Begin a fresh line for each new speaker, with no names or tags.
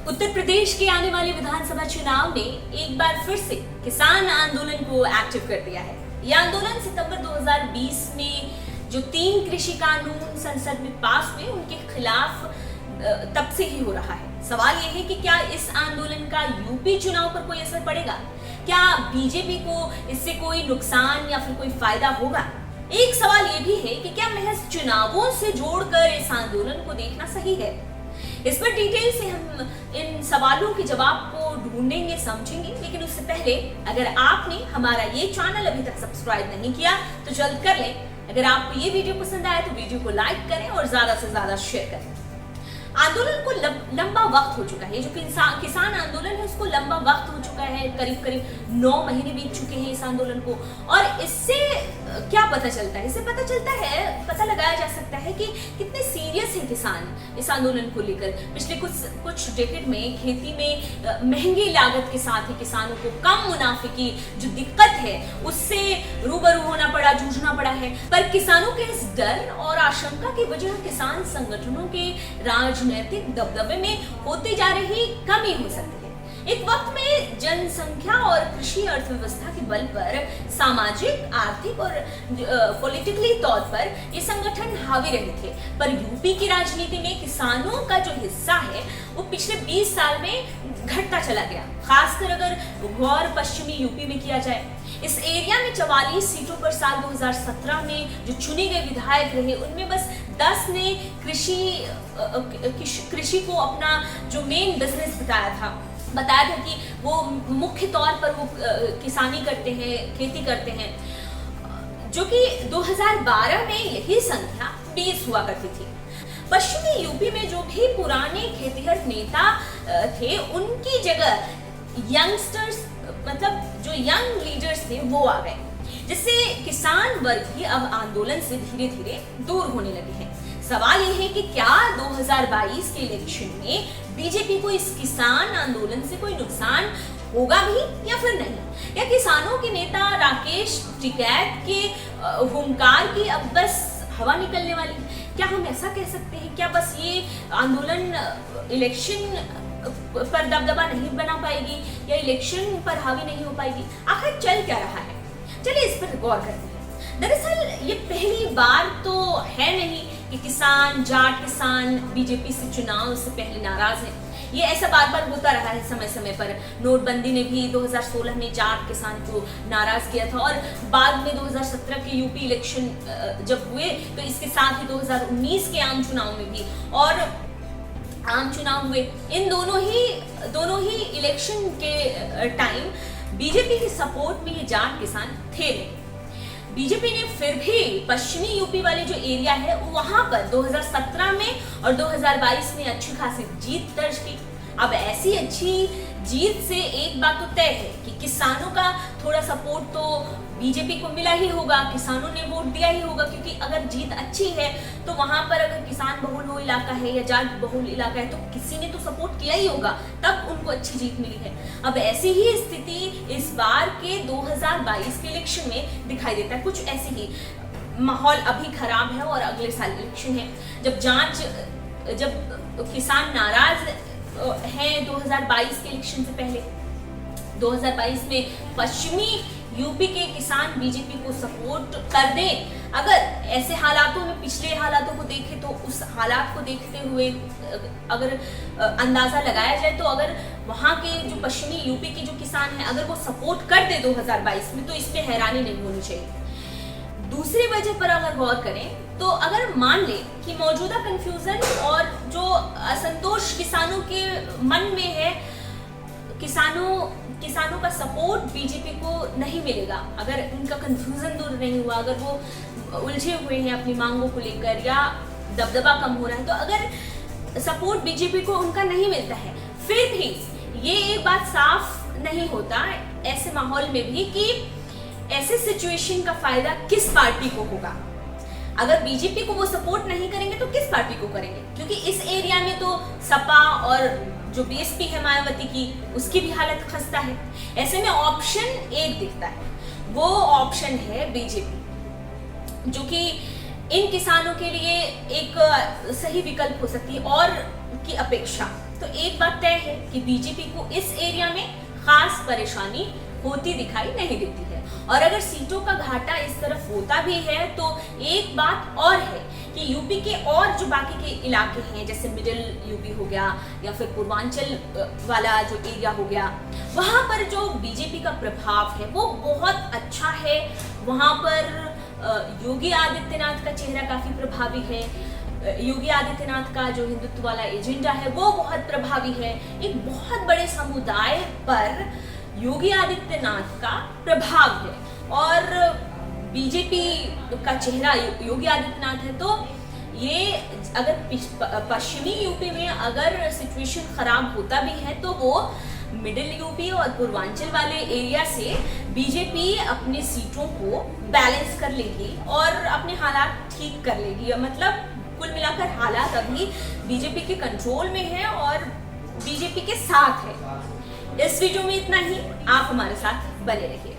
उत्तर प्रदेश के आने वाले विधानसभा चुनाव ने एक बार फिर से किसान आंदोलन को एक्टिव कर दिया है। यह आंदोलन सितंबर 2020 में जो 3 कृषि कानून संसद में पास हुए उनके खिलाफ तब से ही हो रहा है। सवाल यह है कि क्या इस आंदोलन का यूपी चुनाव पर कोई असर पड़ेगा? क्या बीजेपी को इससे कोई नुकसान या फिर कोई फायदा होगा? एक सवाल यह भी है कि क्या महज चुनावों से जोड़कर इस आंदोलन को देखना सही है? इस पर डिटेल से हम इन सवालों के जवाब को ढूंढेंगे, समझेंगे। लेकिन उससे पहले अगर आपने हमारा ये चैनल अभी तक सब्सक्राइब नहीं किया तो जल्द कर लें। अगर आपको ये वीडियो पसंद आया तो वीडियो को लाइक करें और ज्यादा से ज्यादा शेयर करें। आंदोलन को लंबा वक्त हो चुका है। जो किसान आंदोलन है उसको लंबा वक्त हो चुका है, करीब 9 महीने बीत चुके हैं इस आंदोलन को। और इससे क्या पता चलता है? इससे पता लगाया जा सकता है कि कितने सीरियस है किसान इस आंदोलन को लेकर। पिछले कुछ डेकेड में खेती में महंगी लागत के साथ ही किसानों को कम मुनाफे की जो दिक्कत है उससे रूबरू होना पड़ा, जूझना पड़ा है। पर किसानों के इस डर और आशंका की वजह किसान संगठनों के राजनीतिक दबदबे में होती जा रही कमी हो सकती है। एक वक्त में जनसंख्या और कृषि अर्थव्यवस्था के बल पर सामाजिक, आर्थिक और पॉलिटिकली तौर पर ये संगठन हावी रहे थे। पर यूपी की राजनीति में किसानों का जो हिस्सा है वो पिछले 20 साल में घटता चला गया। खासकर अगर गौर पश्चिमी यूपी में किया जाए, इस एरिया में 44 सीटों पर साल 2017 में जो चुने गए विधायक रहे उनमें बस 10 ने कृषि को अपना जो मेन बिजनेस बताया था कि वो मुख्य तौर पर वो किसानी करते हैं, खेती करते हैं, जो कि 2012 में यही संख्या 20 हुआ करती थी। पश्चिमी यूपी में जो भी पुराने खेतिहर नेता थे उनकी जगह यंगस्टर्स, मतलब जो यंग लीडर्स थे वो आ गए, जिससे किसान वर्ग भी अब आंदोलन से धीरे धीरे दूर होने लगे हैं। सवाल यह है कि क्या 2022 के इलेक्शन में बीजेपी को इस किसान आंदोलन से कोई नुकसान होगा भी या फिर नहीं? या किसानों के नेता राकेश टिकैत के हुंकार की अब बस हवा निकलने वाली? क्या हम ऐसा कह सकते हैं? क्या बस ये आंदोलन इलेक्शन पर दबदबा नहीं बना पाएगी या इलेक्शन पर हावी नहीं हो पाएगी? आखिर चल क्या रहा है? चलिए इस पर गौर करते हैं। दरअसल ये पहली बार तो है नहीं कि जाट किसान बीजेपी से चुनाव से पहले नाराज हैं। ये ऐसा बार होता रहा है समय समय पर। नोटबंदी ने भी 2016 में जाट किसान को नाराज किया था और बाद में 2017 के यूपी इलेक्शन जब हुए तो इसके साथ ही 2019 के आम चुनाव में भी और आम चुनाव हुए। इन दोनों ही इलेक्शन के टाइम बीजेपी के सपोर्ट में ये जाट किसान थे नहीं। बीजेपी ने फिर भी पश्चिमी यूपी वाले जो एरिया है वहां पर 2017 में और 2022 में अच्छी खासी जीत दर्ज की। अब ऐसी अच्छी जीत से एक बात तो तय है कि किसानों का थोड़ा सपोर्ट तो बीजेपी को मिला ही होगा, किसानों ने वोट दिया ही होगा, क्योंकि अगर जीत अच्छी है तो वहां पर अगर किसान बहुल इलाका है या जाट बहुल इलाका है तो किसी ने तो सपोर्ट किया ही होगा, तब उनको अच्छी जीत मिली है। अब ऐसी ही स्थिति इस बार के 2022 के इलेक्शन में दिखाई देता है। कुछ ऐसी ही माहौल अभी खराब है और अगले साल इलेक्शन है। जब किसान नाराज है 2022 के इलेक्शन से पहले, 2022 में पश्चिमी यूपी के किसान बीजेपी को सपोर्ट कर दें। अगर ऐसे हालातों में पिछले हालातों को देखें तो उस हालात को देखते हुए अगर अंदाजा लगाया जाए तो अगर वहां के जो पश्चिमी यूपी के जो किसान हैं अगर वो सपोर्ट कर दे 2022 में तो इस पे हैरानी नहीं होनी चाहिए। दूसरी वजह पर अगर गौर करें तो अगर मान ले कि मौजूदा कंफ्यूजन और जो असंतोष किसानों के मन में है, किसानों का सपोर्ट बीजेपी को नहीं मिलेगा, अगर उनका कंफ्यूजन दूर नहीं हुआ, अगर वो उलझे हुए हैं अपनी मांगों को लेकर या दबदबा कम हो रहा है, तो अगर सपोर्ट बीजेपी को उनका नहीं मिलता है, फिर भी ये एक बात साफ नहीं होता ऐसे माहौल में भी कि ऐसे सिचुएशन का फायदा किस पार्टी को होगा। अगर बीजेपी को वो सपोर्ट नहीं करेंगे तो किस पार्टी को करेंगे? क्योंकि इस एरिया में तो सपा और जो बीएसपी है मायावती की, उसकी भी हालत खस्ता है। ऐसे में ऑप्शन एक दिखता है, वो ऑप्शन है बीजेपी, जो कि इन किसानों के लिए एक सही विकल्प हो सकती है। और की अपेक्षा। तो एक बात तय है कि बीजेपी को इस एरिया में खास परेशानी होती दिखाई नहीं देती है। और अगर सीटों का घाटा इस तरफ होता भी है तो एक बात और है कि यूपी के और जो बाकी के इलाके हैं, जैसे मिडिल यूपी हो गया या फिर पूर्वांचल वाला जो एरिया हो गया, वहां पर जो बीजेपी का प्रभाव है वो बहुत अच्छा है। वहां पर योगी आदित्यनाथ का चेहरा काफी प्रभावी है। योगी आदित्यनाथ का जो हिंदुत्व वाला एजेंडा है वो बहुत प्रभावी है। एक बहुत बड़े समुदाय पर योगी आदित्यनाथ का प्रभाव है और बीजेपी का चेहरा योगी आदित्यनाथ है। तो ये अगर पश्चिमी यूपी में अगर सिचुएशन खराब होता भी है तो वो मिडिल यूपी और पूर्वांचल वाले एरिया से बीजेपी अपनी सीटों को बैलेंस कर लेगी और अपने हालात ठीक कर लेगी। मतलब कुल मिलाकर हालात अभी बीजेपी के कंट्रोल में है और बीजेपी के साथ है। इस वीडियो में इतना ही। आप हमारे साथ बने रहिए।